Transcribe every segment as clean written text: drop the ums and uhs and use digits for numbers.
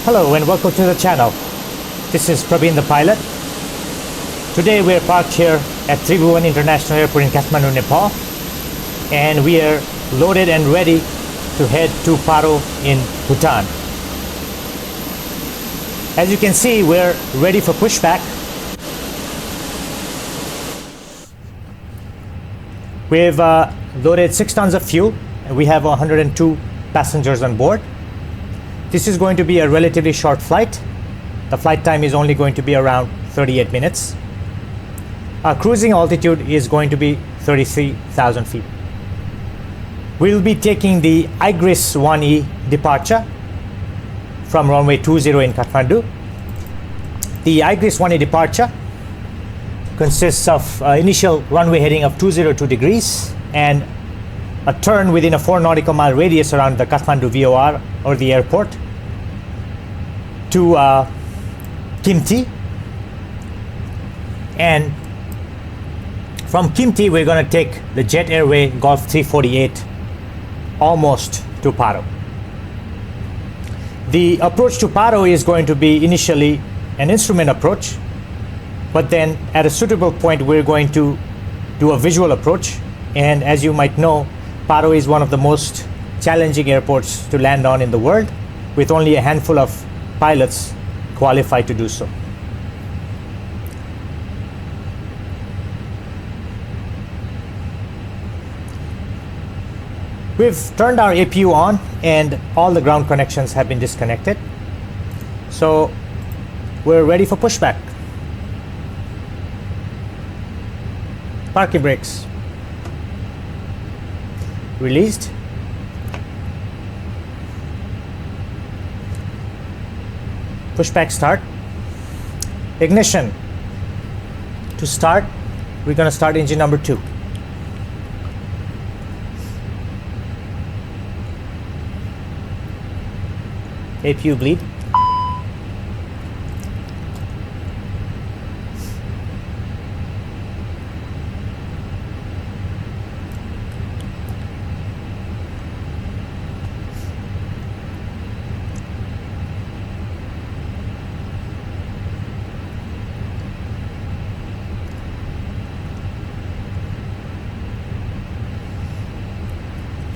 Hello and welcome to the channel. This is Praveen the pilot. Today we are parked here at Tribhuvan International Airport in Kathmandu, Nepal, and we are loaded and ready to head to Paro in Bhutan. As you can see, we're ready for pushback. We've loaded 6 tons of fuel and we have 102 passengers on board. This is going to be a relatively short flight. The flight time is only going to be around 38 minutes. Our cruising altitude is going to be 33,000 feet. We'll be taking the IGRIS 1E departure from runway 20 in Kathmandu. The IGRIS 1E departure consists of initial runway heading of 202 degrees and a turn within a 4 nautical mile radius around the Kathmandu VOR or the airport to Kimti, and from Kimti we're going to take the Jet Airway Golf 348 almost to Paro. The approach to Paro is going to be initially an instrument approach, but then at a suitable point we're going to do a visual approach. And as you might know, Paro is one of the most challenging airports to land on in the world, with only a handful of pilots qualified to do so. We've turned our APU on and all the ground connections have been disconnected. So we're ready for pushback. Parking brakes released. Pushback start. Ignition. To start, we're going to start engine number 2. APU bleed.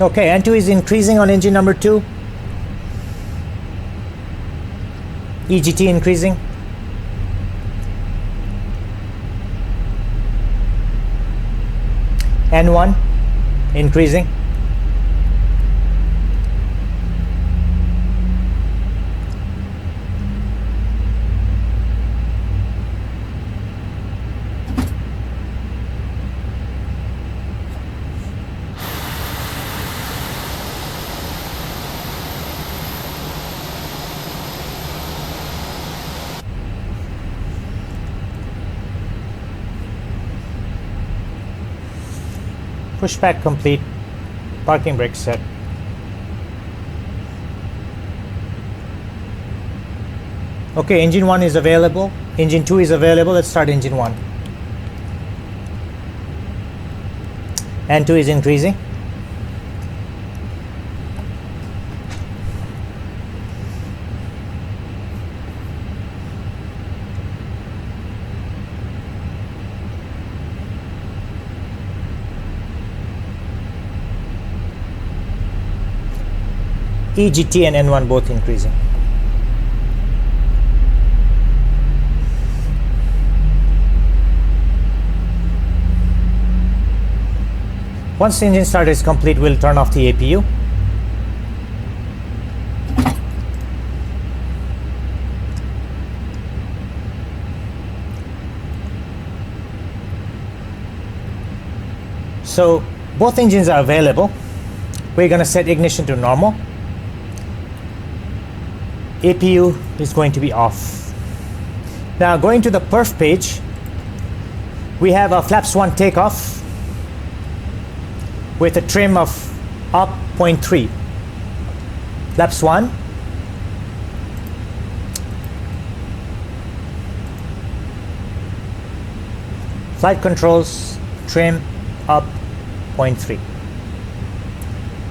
Okay, N2 is increasing on engine number 2. EGT increasing. N1 increasing. Pushback complete. Parking brake set. Okay, engine 1 is available. Engine 2 is available. Let's start engine 1. N2 is increasing. EGT and N1 both increasing. Once the engine start is complete, we'll turn off the APU. So both engines are available. We're going to set ignition to normal. APU is going to be off. Now going to the perf page, we have a flaps 1 takeoff with a trim of up 0.3. Flaps 1. Flight controls, trim up 0.3.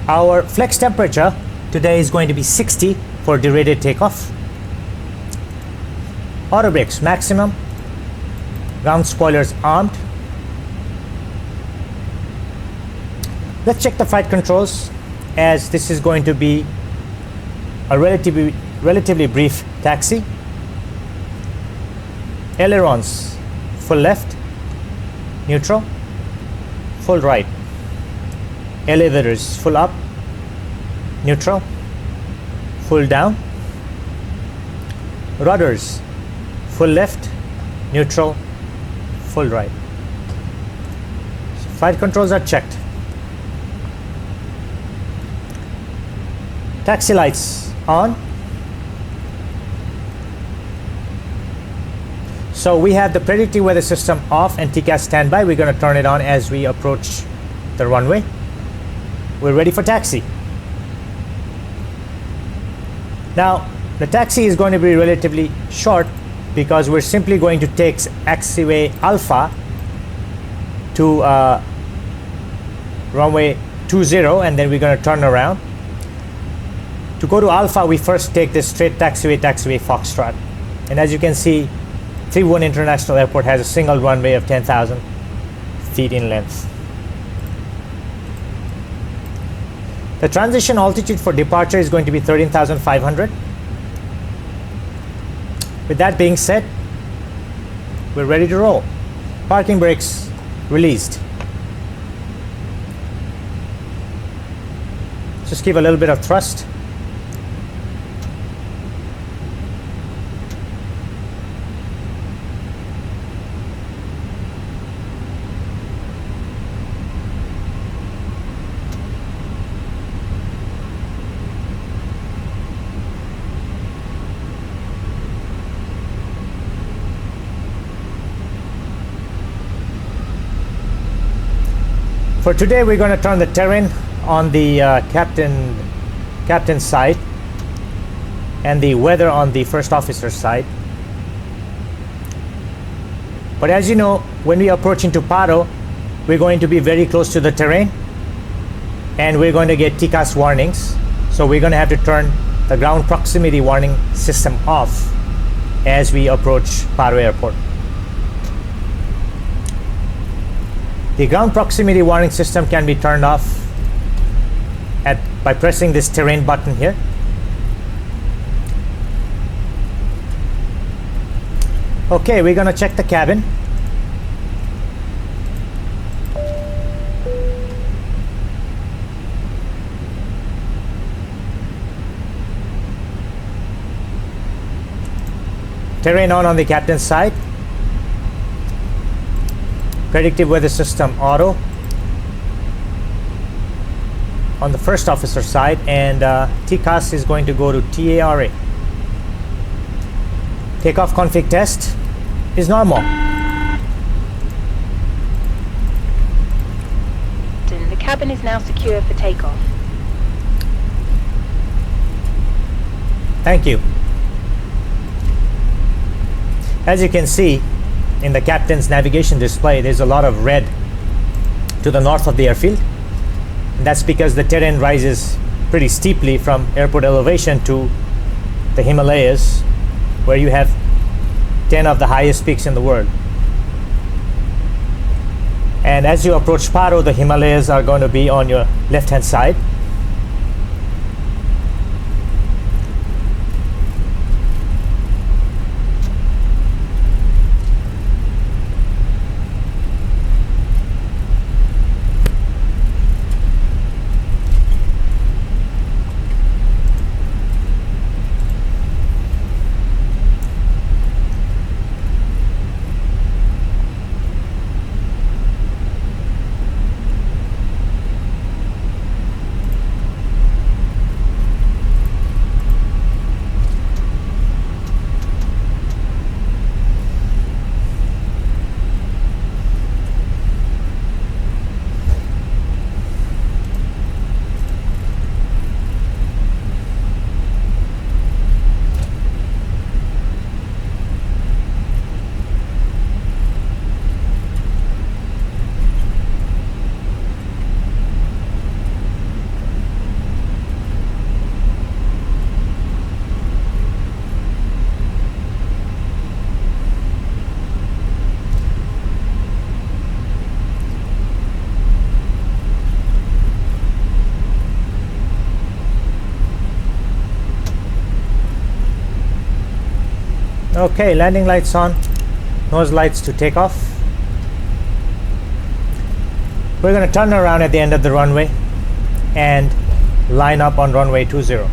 Our flex temperature today is going to be 60 for derated takeoff. Auto brakes maximum. Ground spoilers armed. Let's check the flight controls, as this is going to be a relatively brief taxi. Ailerons full left, neutral, full right. Elevators full up, neutral, full down. Rudders full left, neutral, full right. So flight controls are checked. Taxi lights on. So we have the predictive weather system off and TCAS standby. We're going to turn it on as we approach the runway. We're ready for taxi. Now, the taxi is going to be relatively short because we're simply going to take taxiway Alpha to runway 20, and then we're going to turn around. To go to Alpha, we first take this straight taxiway Foxtrot. And as you can see, 31 International Airport has a single runway of 10,000 feet in length. The transition altitude for departure is going to be 13,500. With that being said, we're ready to roll. Parking brakes released. Just give a little bit of thrust. For today, we're going to turn the terrain on the captain's side and the weather on the first officer's side. But as you know, when we approach into Paro, we're going to be very close to the terrain and we're going to get TCAS warnings. So we're going to have to turn the ground proximity warning system off as we approach Paro Airport. The ground proximity warning system can be turned off by pressing this terrain button here. Okay, we're going to check the cabin. Terrain on the captain's side. Predictive weather system auto on the first officer side, and TCAS is going to go to TARA. Takeoff config test is normal. The cabin is now secure for takeoff. Thank you. As you can see in the captain's navigation display, there's a lot of red to the north of the airfield. And that's because the terrain rises pretty steeply from airport elevation to the Himalayas, where you have 10 of the highest peaks in the world. And as you approach Paro, the Himalayas are going to be on your left-hand side. Okay, landing lights on, nose lights to take off. We're going to turn around at the end of the runway and line up on runway 20.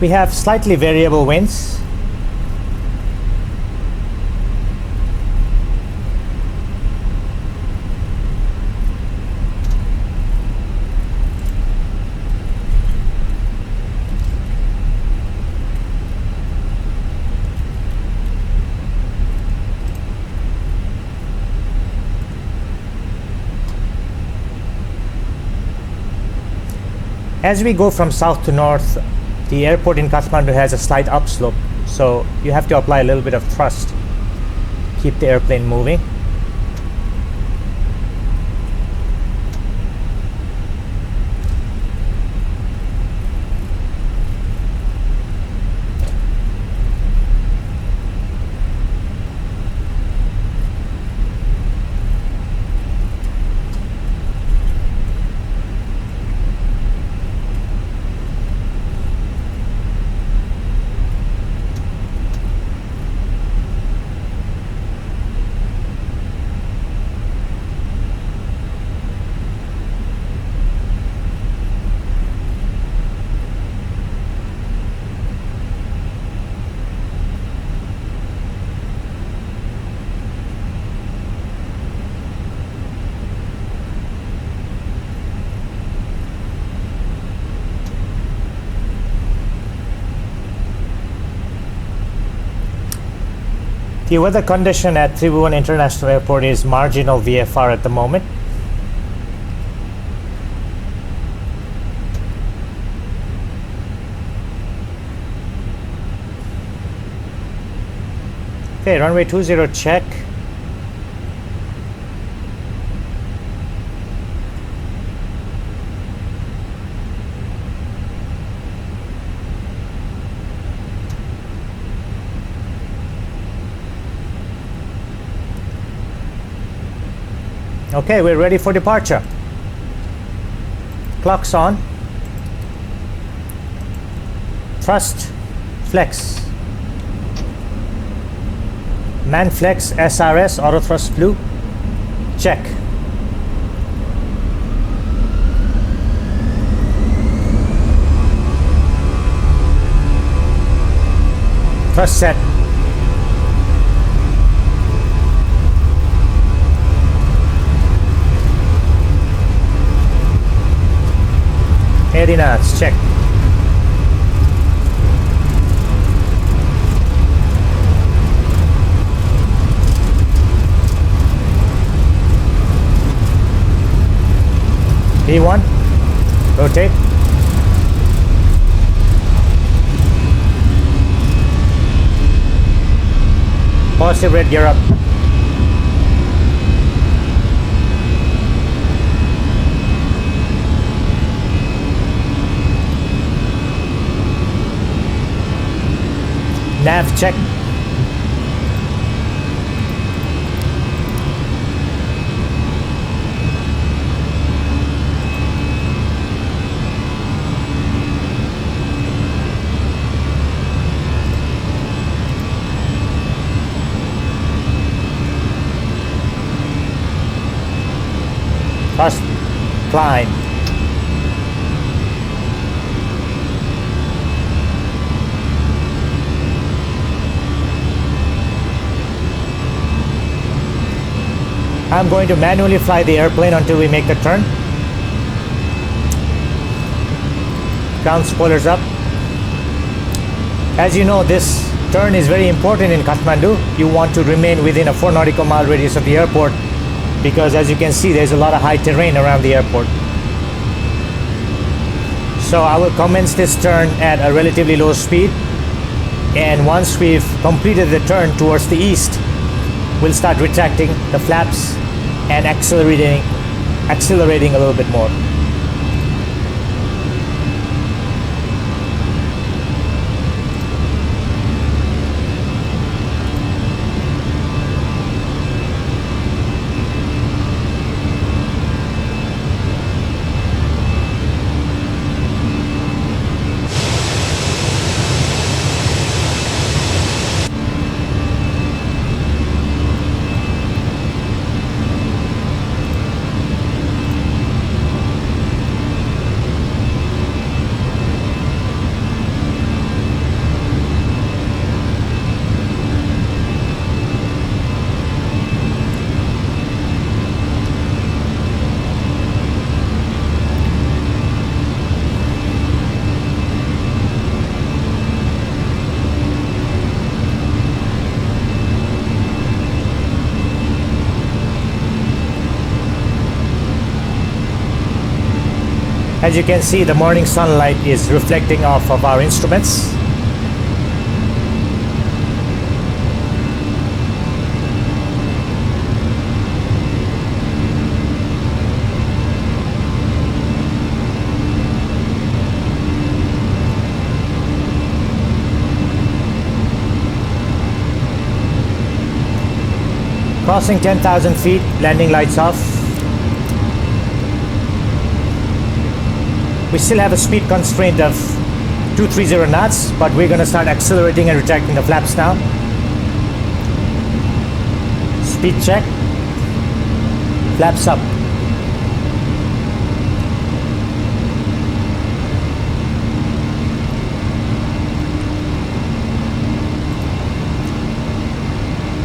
We have slightly variable winds. As we go from south to north, the airport in Kathmandu has a slight upslope, so you have to apply a little bit of thrust, keep the airplane moving. The weather condition at Tribhuvan International Airport is marginal VFR at the moment. Okay, runway 20 check. Okay, we're ready for departure. Clock's on. Thrust, flex. Man flex, SRS, auto thrust blue. Check. Thrust set. Knots, check. V1, rotate. Positive red, gear up. Nav check. Thrust, climb. I'm going to manually fly the airplane until we make the turn. Ground spoilers up. As you know, this turn is very important in Kathmandu. You want to remain within a 4 nautical mile radius of the airport because, as you can see, there's a lot of high terrain around the airport. So I will commence this turn at a relatively low speed, and once we've completed the turn towards the east, we'll start retracting the flaps and accelerating a little bit more. As you can see, the morning sunlight is reflecting off of our instruments. Crossing 10,000 feet, landing lights off. We still have a speed constraint of 230 knots, but we're going to start accelerating and retracting the flaps now. Speed check. Flaps up.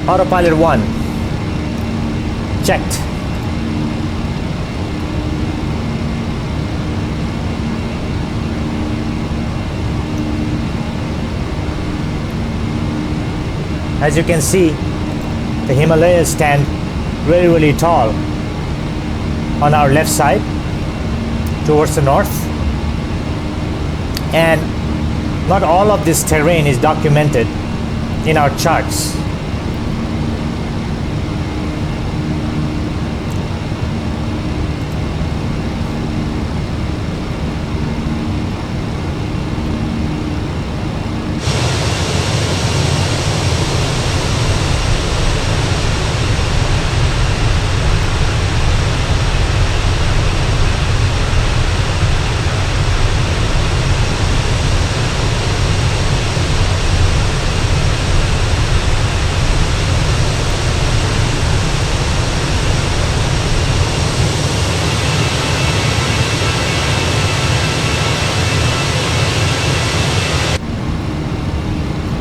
Autopilot 1. Checked. As you can see, the Himalayas stand really, really tall on our left side towards the north. And not all of this terrain is documented in our charts.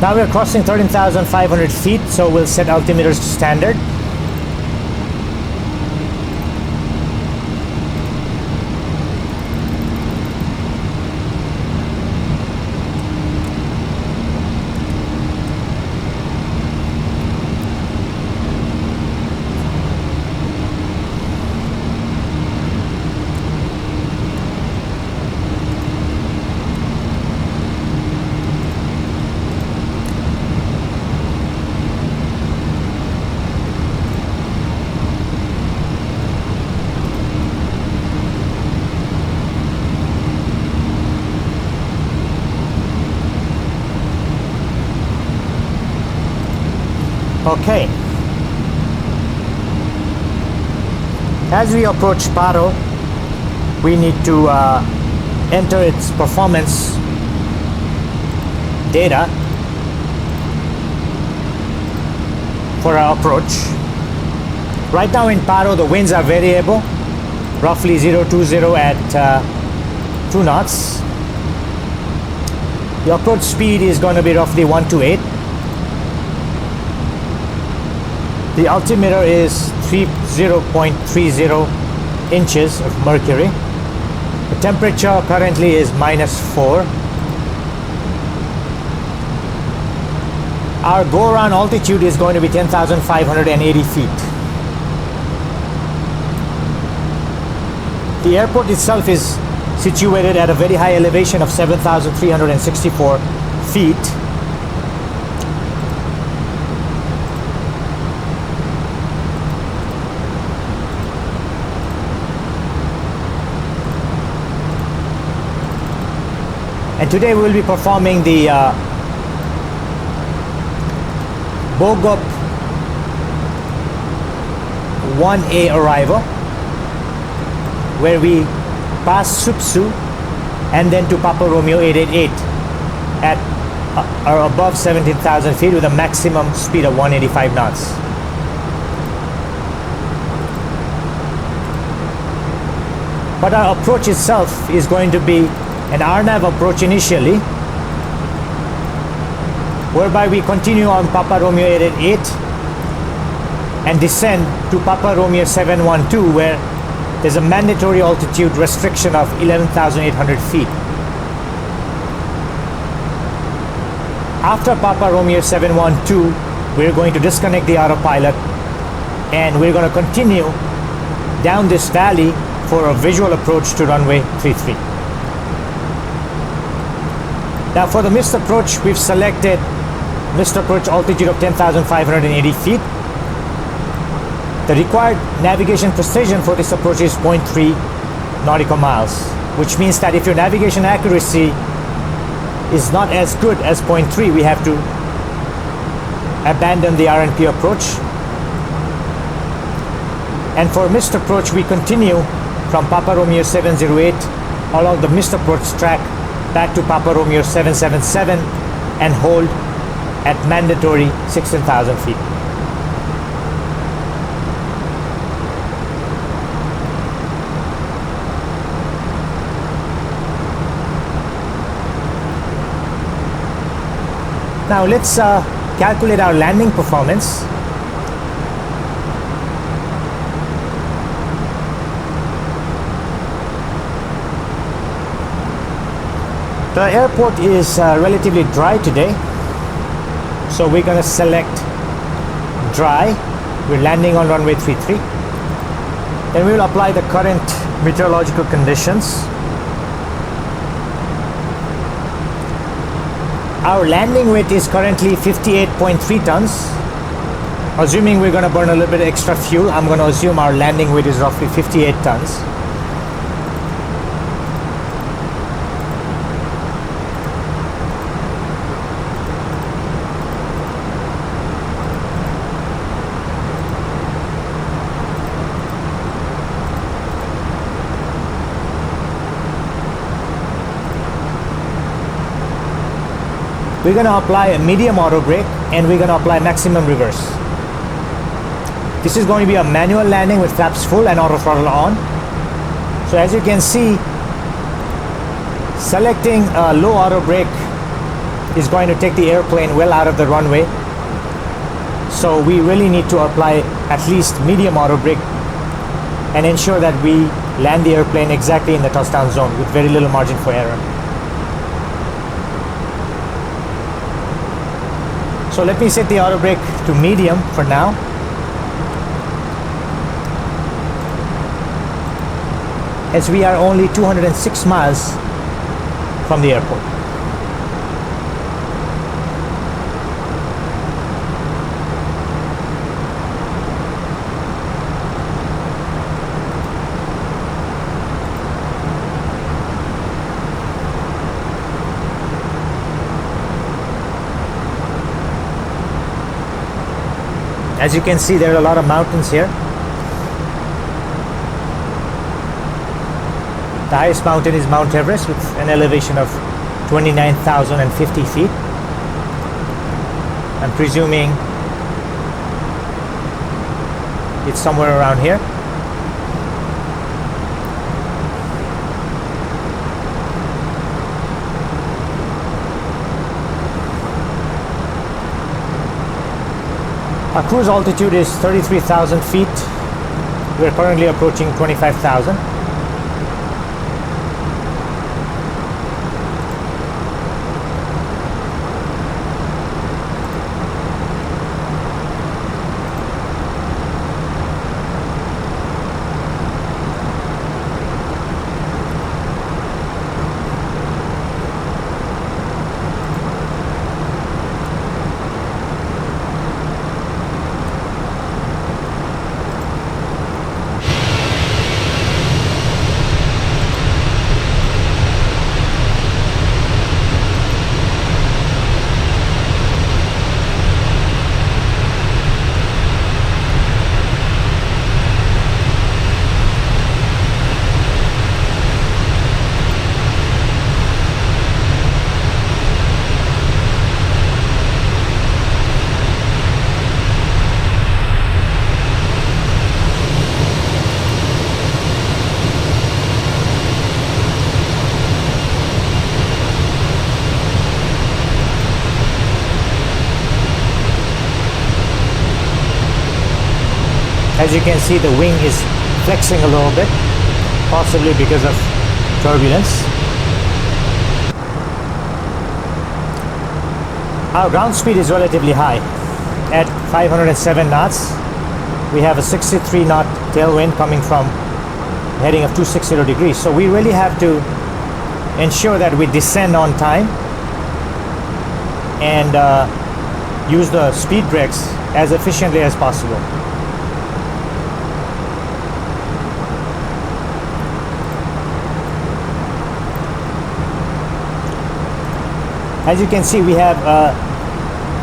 Now we're crossing 13,500 feet, so we'll set altimeters to standard. Okay. As we approach Paro, we need to enter its performance data for our approach. Right now in Paro, the winds are variable, roughly 020 at 2 knots. The approach speed is going to be roughly 128. The altimeter is 30.30 inches of mercury. The temperature currently is -4. Our go-around altitude is going to be 10,580 feet. The airport itself is situated at a very high elevation of 7,364 feet. And today we will be performing the Bogop 1A arrival, where we pass Supsu and then to Papa Romeo 888 at or above 17,000 feet with a maximum speed of 185 knots. But our approach itself is going to be an RNAV approach initially, whereby we continue on Papa Romeo 888 and descend to Papa Romeo 712, where there's a mandatory altitude restriction of 11,800 feet. After Papa Romeo 712, we're going to disconnect the autopilot and we're going to continue down this valley for a visual approach to runway 33. Now for the missed approach, we've selected missed approach altitude of 10,580 feet. The required navigation precision for this approach is 0.3 nautical miles, which means that if your navigation accuracy is not as good as 0.3, we have to abandon the RNP approach. And for missed approach, we continue from Papa Romeo 708 along the missed approach track back to Papa Romeo 777 and hold at mandatory 16,000 feet. Now let's calculate our landing performance. The airport is relatively dry today, so we're going to select dry. We're landing on runway 33. Then we will apply the current meteorological conditions. Our landing weight is currently 58.3 tons. Assuming we're going to burn a little bit extra fuel, I'm going to assume our landing weight is roughly 58 tons. We're going to apply a medium auto brake and we're going to apply maximum reverse. This is going to be a manual landing with flaps full and auto throttle on. So as you can see, selecting a low auto brake is going to take the airplane well out of the runway. So we really need to apply at least medium auto brake and ensure that we land the airplane exactly in the touchdown zone with very little margin for error. So let me set the auto brake to medium for now. As we are only 206 miles from the airport. As you can see, there are a lot of mountains here. The highest mountain is Mount Everest with an elevation of 29,050 feet. I'm presuming it's somewhere around here. Our cruise altitude is 33,000 feet. We're currently approaching 25,000. As you can see, the wing is flexing a little bit, possibly because of turbulence. Our ground speed is relatively high. At 507 knots, we have a 63 knot tailwind coming from heading of 260 degrees. So we really have to ensure that we descend on time and use the speed brakes as efficiently as possible. As you can see, we have a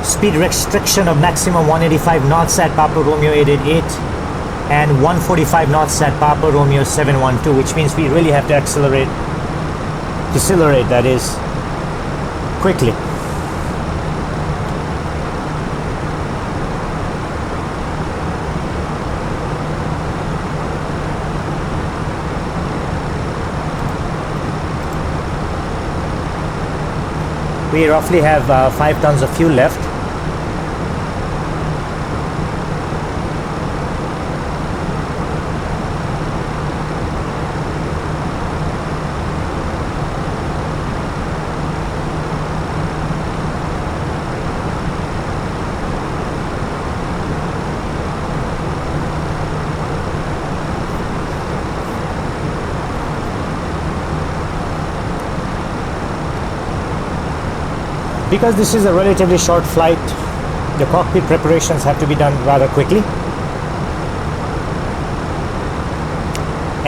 speed restriction of maximum 185 knots at Papa Romeo 888 and 145 knots at Papa Romeo 712, which means we really have to decelerate, that is, quickly. We roughly have 5 tons of fuel left. Because this is a relatively short flight, the cockpit preparations have to be done rather quickly.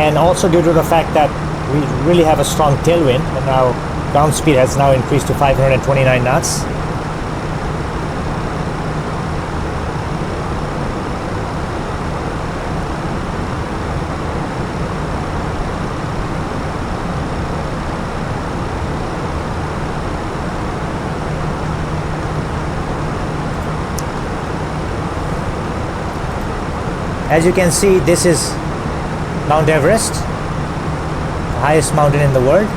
And also due to the fact that we really have a strong tailwind and our ground speed has now increased to 529 knots. As you can see, this is Mount Everest, the highest mountain in the world.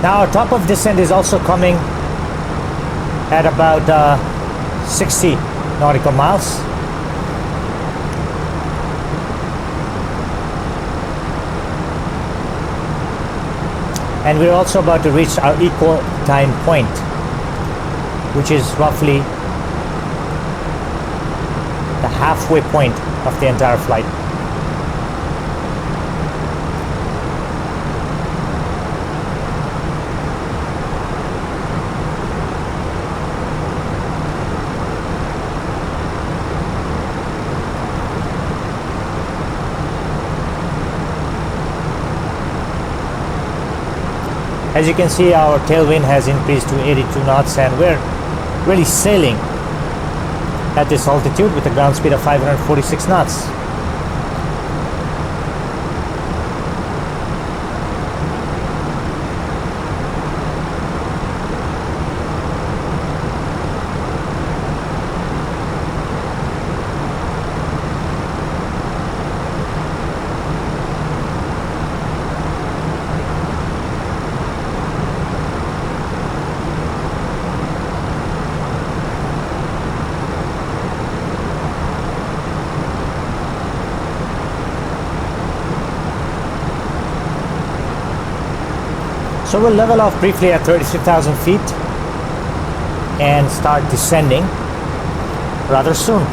Now our top of descent is also coming at about 60 nautical miles. And we're also about to reach our equal time point, which is roughly the halfway point of the entire flight. As you can see, our tailwind has increased to 82 knots and we're really sailing at this altitude with a ground speed of 546 knots. So we'll level off briefly at 33,000 feet and start descending rather soon.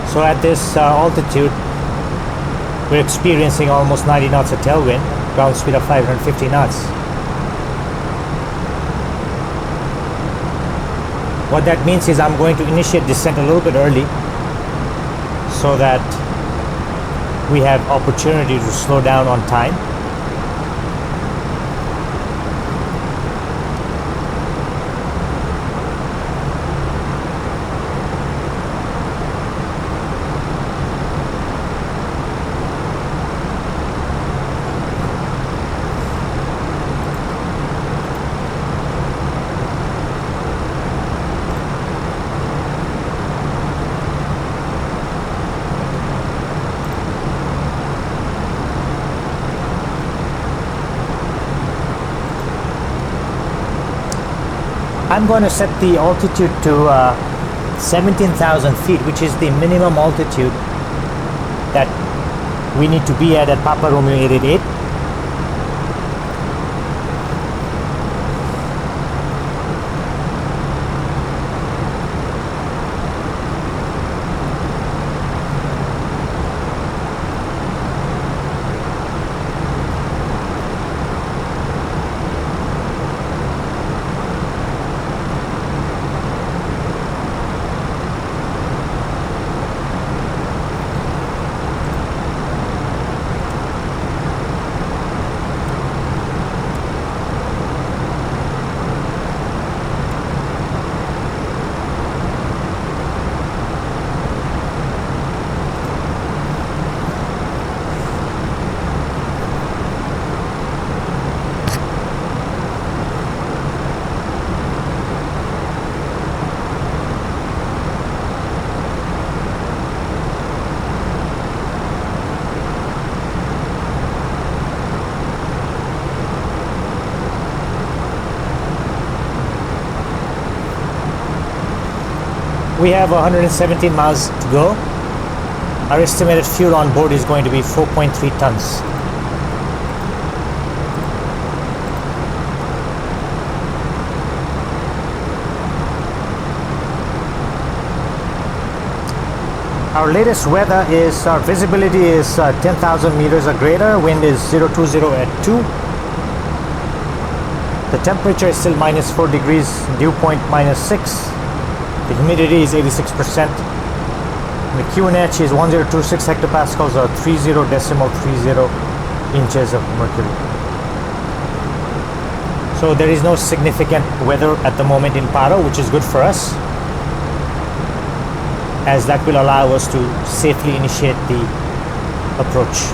So at this altitude, we're experiencing almost 90 knots of tailwind, ground speed of 550 knots. What that means is I'm going to initiate descent a little bit early so that we have opportunity to slow down on time. I'm going to set the altitude to 17,000 feet, which is the minimum altitude that we need to be at Papa Romeo 888. We have 117 miles to go. Our estimated fuel on board is going to be 4.3 tons. Our latest weather is, our visibility is 10,000 meters or greater, wind is 020 at 2. The temperature is still -4 degrees, dew point -6. The humidity is 86%. The QNH is 1026 hectopascals or 30.30 inches of mercury. So there is no significant weather at the moment in Paro, which is good for us, as that will allow us to safely initiate the approach.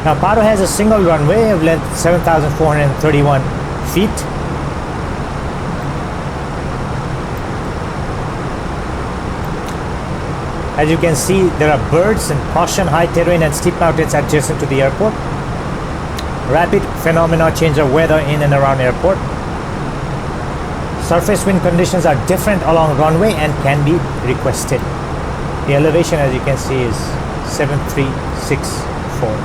Now Paro has a single runway of length 7,431 feet. As you can see, there are birds and caution, high terrain and steep mountains adjacent to the airport. Rapid phenomena change of weather in and around airport. Surface wind conditions are different along runway and can be requested. The elevation, as you can see, is 7364.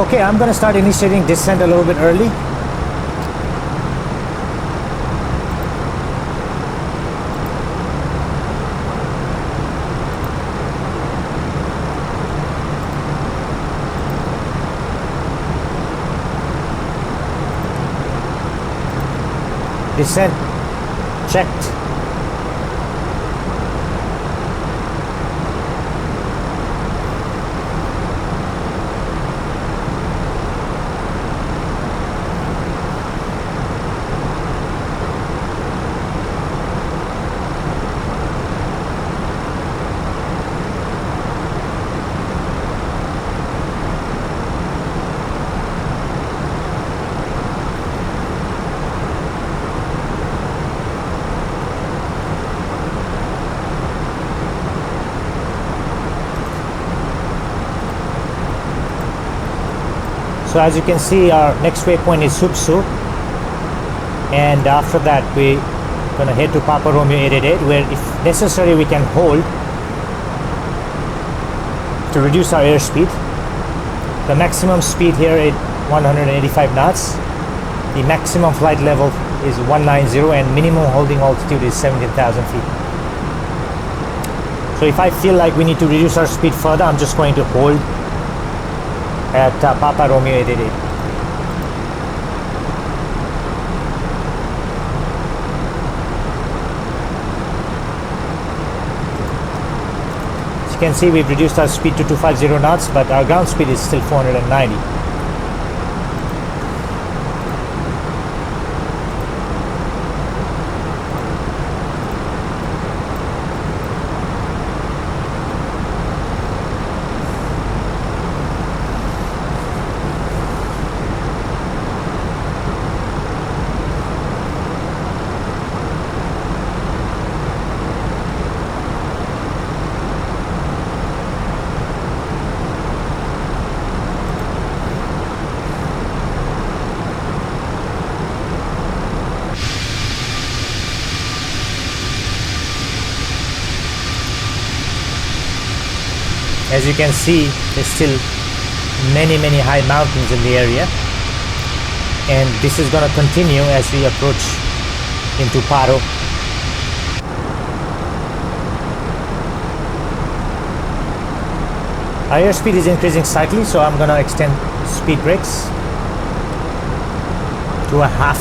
Okay, I'm going to start initiating descent a little bit early. Descent checked. So as you can see, our next waypoint is Supsu, and after that we're gonna head to Papa Romeo 888, where if necessary we can hold to reduce our airspeed. The maximum speed here is 185 knots. The maximum flight level is 190, and minimum holding altitude is 17,000 feet. So if I feel like we need to reduce our speed further, I'm just going to hold at Papa Romeo 888. As you can see, we've reduced our speed to 250 knots, but our ground speed is still 490. As you can see, there's still many high mountains in the area, and this is going to continue as we approach into Paro. Our airspeed is increasing slightly, so I'm going to extend speed brakes to a half.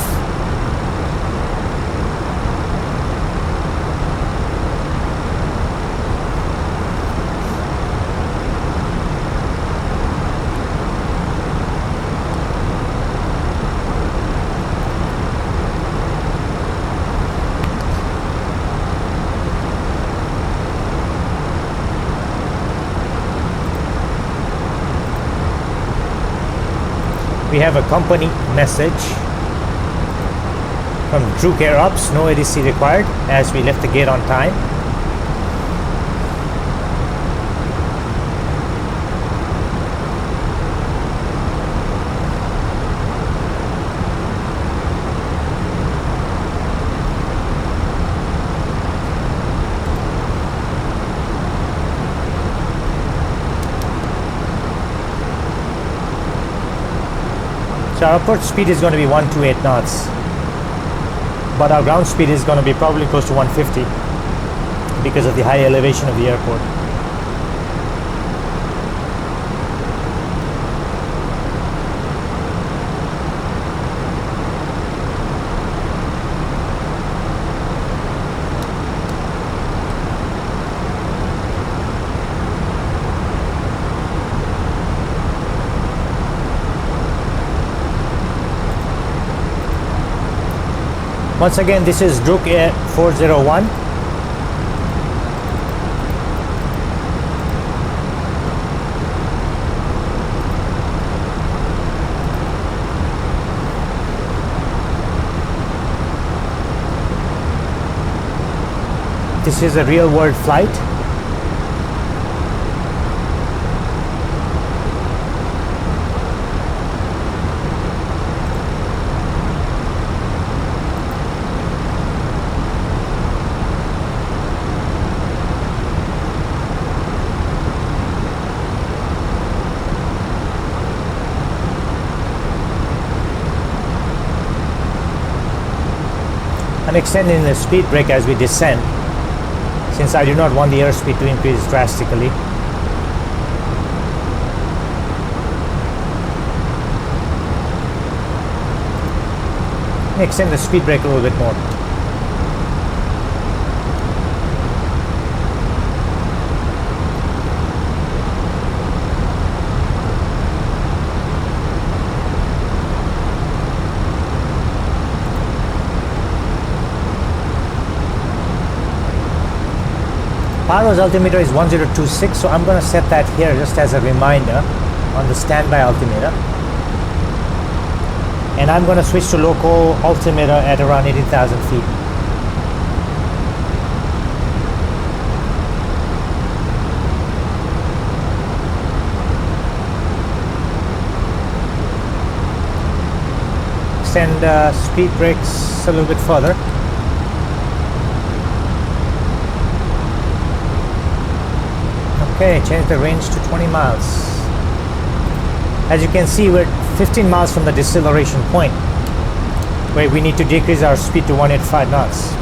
We have a company message from Druk Air Ops, no ADC required, as we left the gate on time. So our approach speed is going to be 128 knots, but our ground speed is going to be probably close to 150 because of the high elevation of the airport. Once again, this is Druk Air 401. This is a real world flight. I'm extending the speed brake as we descend, since I do not want the airspeed to increase drastically. extend the speed brake a little bit more. Paro's altimeter is 1026, so I'm going to set that here just as a reminder on the standby altimeter. And I'm going to switch to local altimeter at around 18,000 feet. Extend speed brakes a little bit further. Okay, change the range to 20 miles. As you can see, we're 15 miles from the deceleration point, where we need to decrease our speed to 185 knots.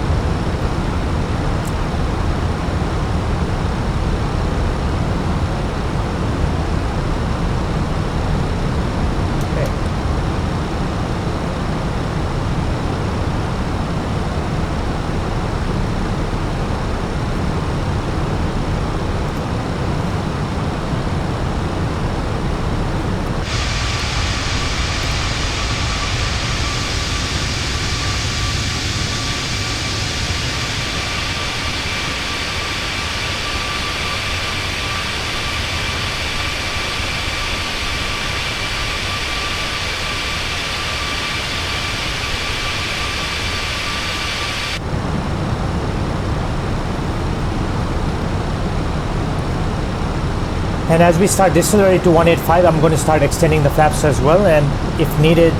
And as we start decelerating to 185, I'm going to start extending the flaps as well, and if needed,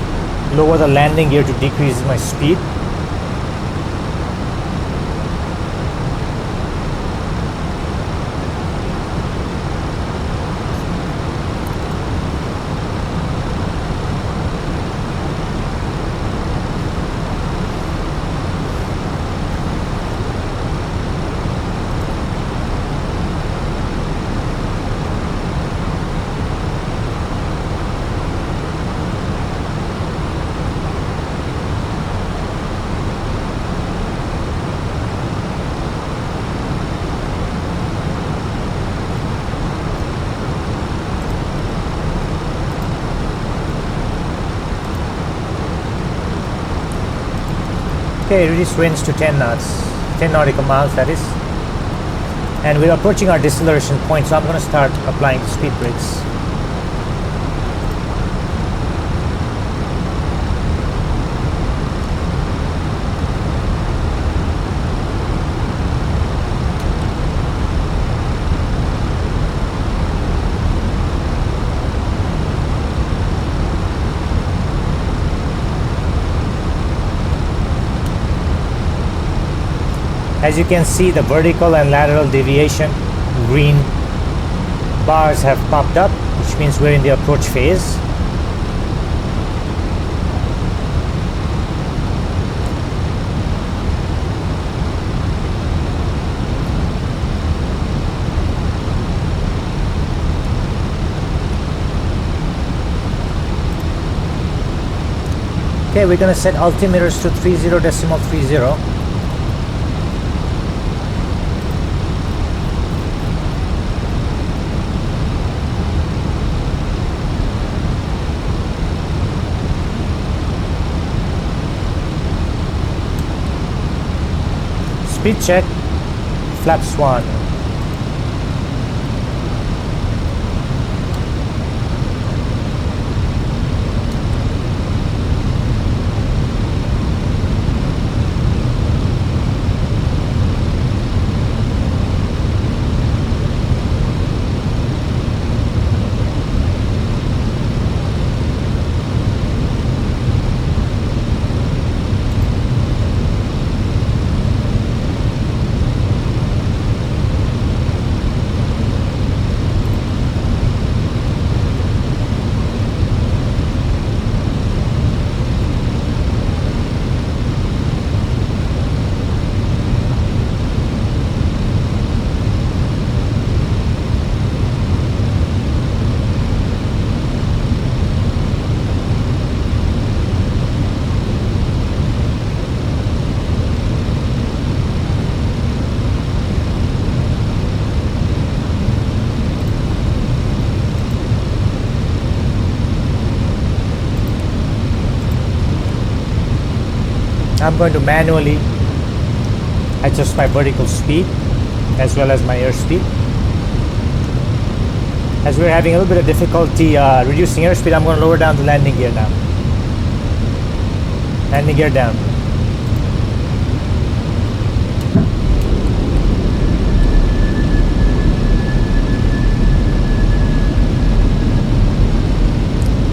lower the landing gear to decrease my speed. Okay, reduce range to 10 knots, 10 nautical miles that is. And we're approaching our deceleration point, so I'm going to start applying the speed brakes. As you can see, the vertical and lateral deviation green bars have popped up, which means we're in the approach phase. Okay, we're going to set altimeters to 30.30. Speed check, flaps 1. going to manually adjust my vertical speed as well as my airspeed. As we're having a little bit of difficulty reducing airspeed, I'm going to lower down the landing gear now. Landing gear down.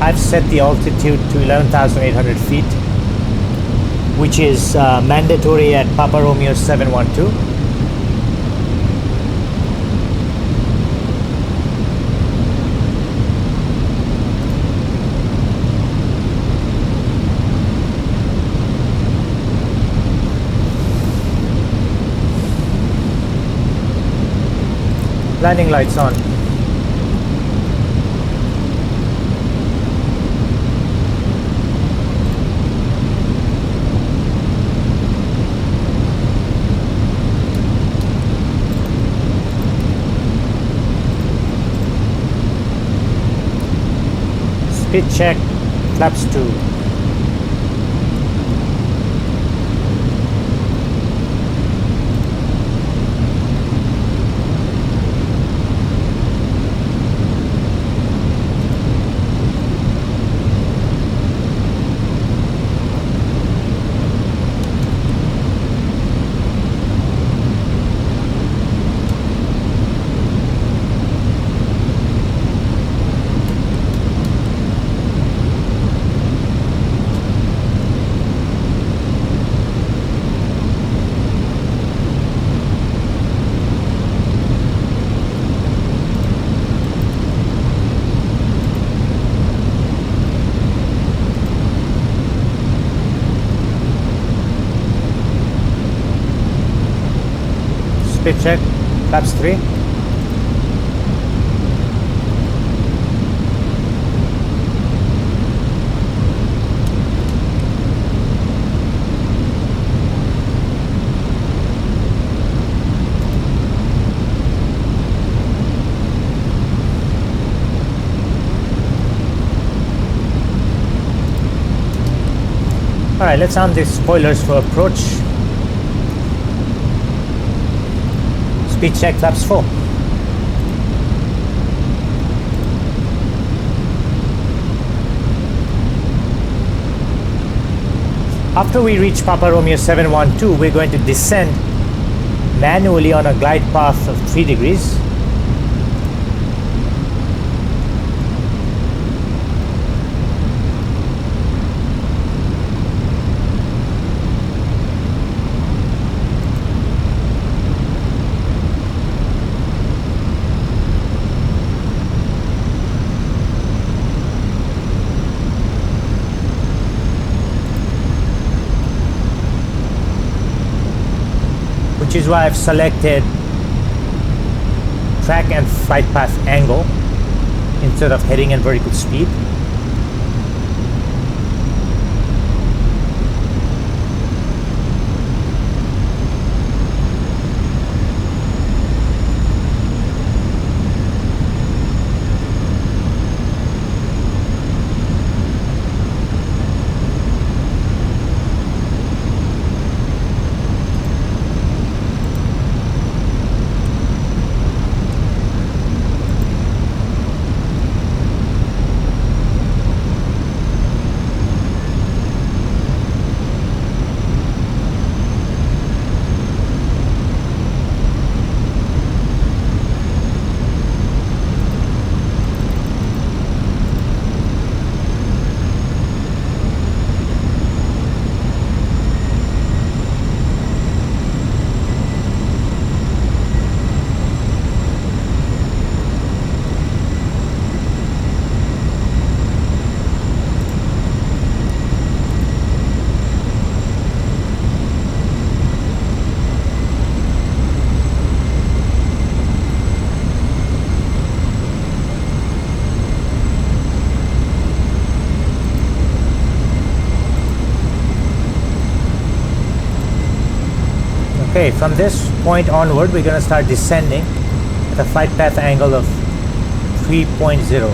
I've set the altitude to 11,800 feet, which is mandatory at Papa Romeo 712. Landing lights on. Speed check, flaps 2. Speed check, flaps 3. Alright, let's arm the spoilers for approach. Speed check, flaps 4. After we reach Papa Romeo 712, we're going to descend manually on a glide path of 3 degrees. Which is why I've selected track and flight path angle instead of heading and vertical speed. Okay, from this point onward, we're going to start descending at a flight path angle of 3.0.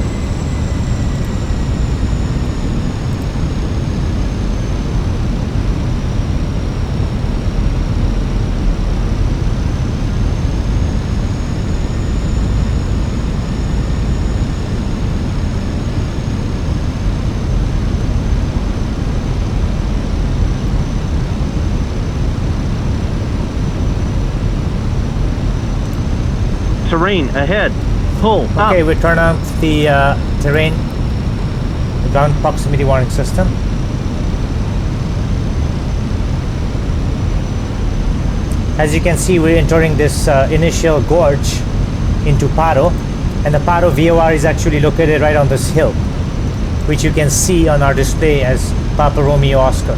terrain ahead. Pull up. Okay, we turn on the terrain, the ground proximity warning system. As you can see, we're entering this initial gorge into Paro, and the Paro VOR is actually located right on this hill, which you can see on our display as Papa Romeo Oscar.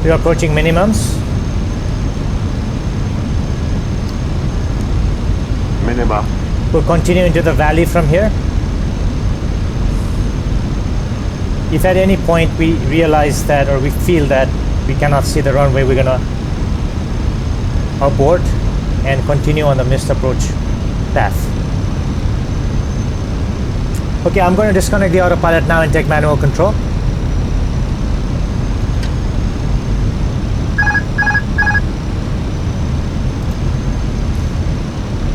We're approaching minimums. Minima. We'll continue into the valley from here. If at any point we realize that, or we feel that we cannot see the runway, we're gonna abort and continue on the missed approach path. Okay, I'm going to disconnect the autopilot now and take manual control.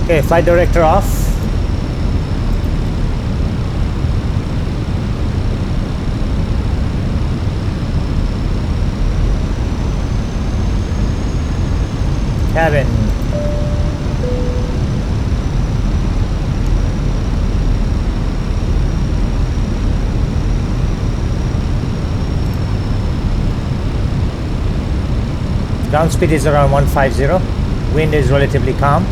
Okay, flight director off. Cabin. Ground speed is around 150. Wind is relatively calm.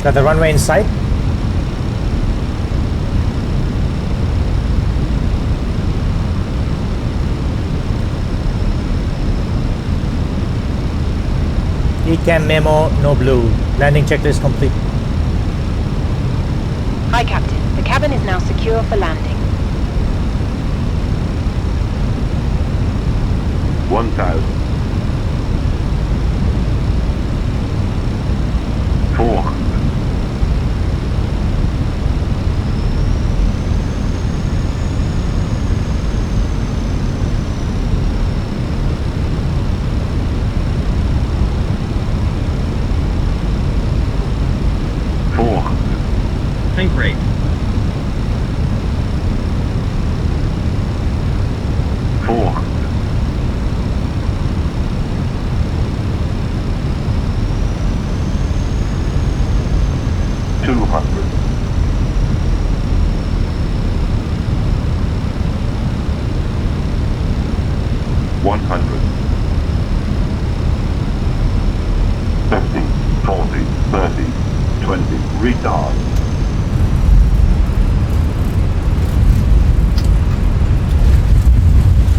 Got the runway in sight. ECAM memo, no blue. Landing checklist complete. Hi, Captain. The cabin is now secure for landing. 1,000. 400. 400. Think rate. 400. 200. 100. 50, 40, 30, 20, retard.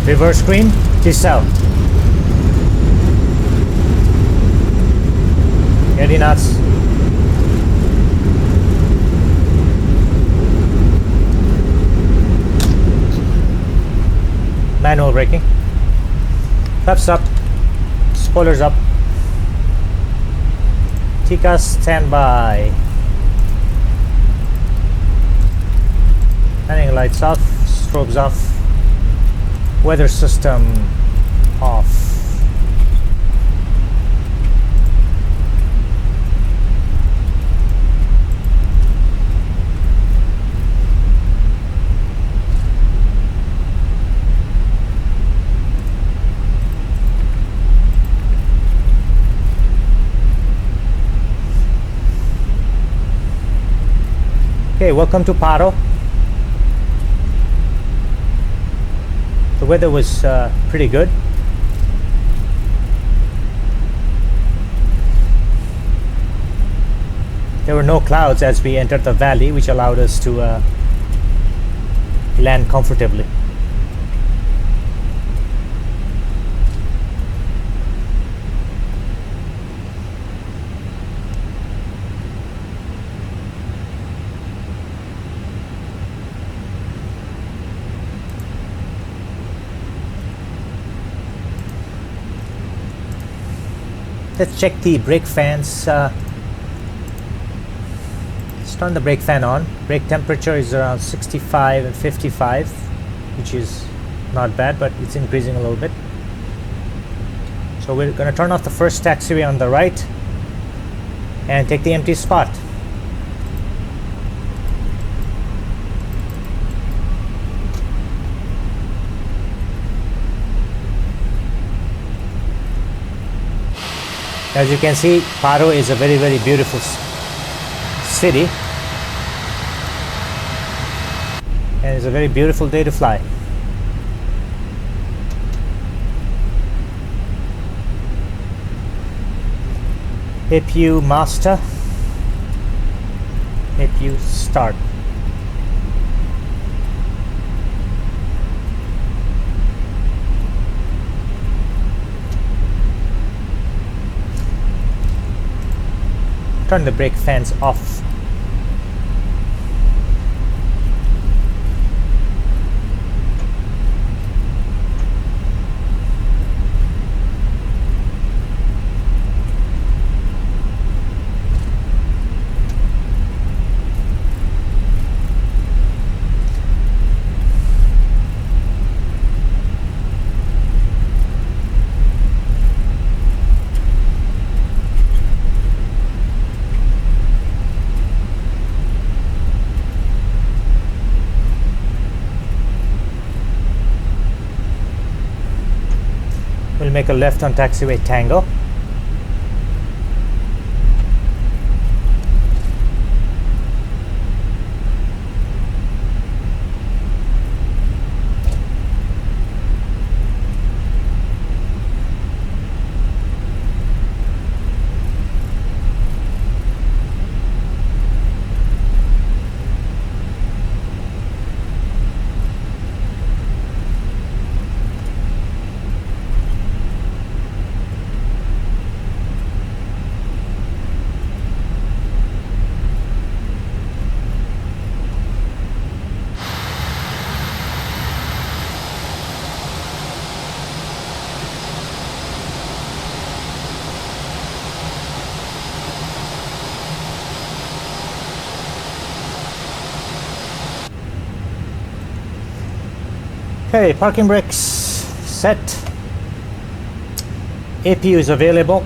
Reverse screen, T-cell. 80 knots. Manual braking. Flaps up. Spoilers up. TCAS standby. Landing lights off. Strobes off. Weather system off. Okay, welcome to Paro. The weather was pretty good. There were no clouds as we entered the valley, which allowed us to land comfortably. Let's check the brake fans. Let's turn the brake fan on. Brake temperature is around 65 and 55, which is not bad, but it's increasing a little bit. So we're going to turn off the first taxiway on the right and take the empty spot. As you can see, Paro is a very, very beautiful city, and it's a very beautiful day to fly. APU master, APU start. Turn the brake fans off. We'll make a left on taxiway Tango. Okay, parking brakes set. APU is available.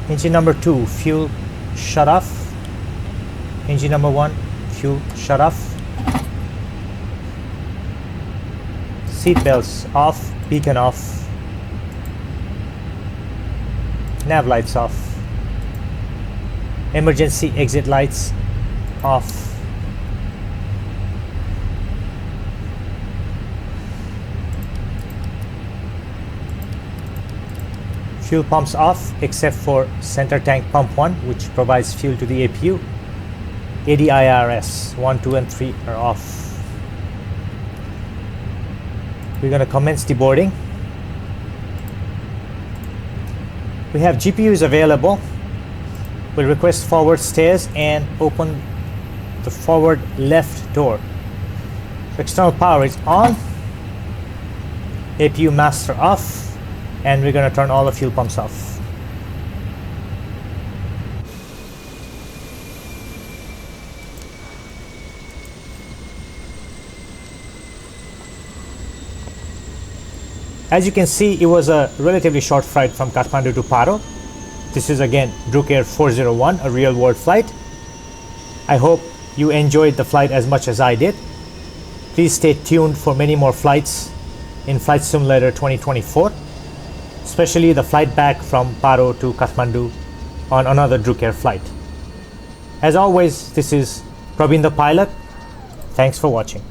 Engine number 2, fuel shut off. Engine number 1, fuel shut off. Seat belts off, beacon off. Nav lights off. Emergency exit lights off. Fuel pumps off except for center tank pump 1, which provides fuel to the APU. ADIRS 1, 2 and 3 are off. We're going to commence deboarding. We have GPUs available. We'll request forward stairs and open the forward left door. So external power is on. APU master off. And we're going to turn all the fuel pumps off. As you can see, it was a relatively short flight from Kathmandu to Paro. This is again Druk Air 401, a real world flight. I hope you enjoyed the flight as much as I did. Please stay tuned for many more flights in Flight Simulator 2024. Especially the flight back from Paro to Kathmandu on another Druk Air flight. As always, this is Praveen the pilot. Thanks for watching.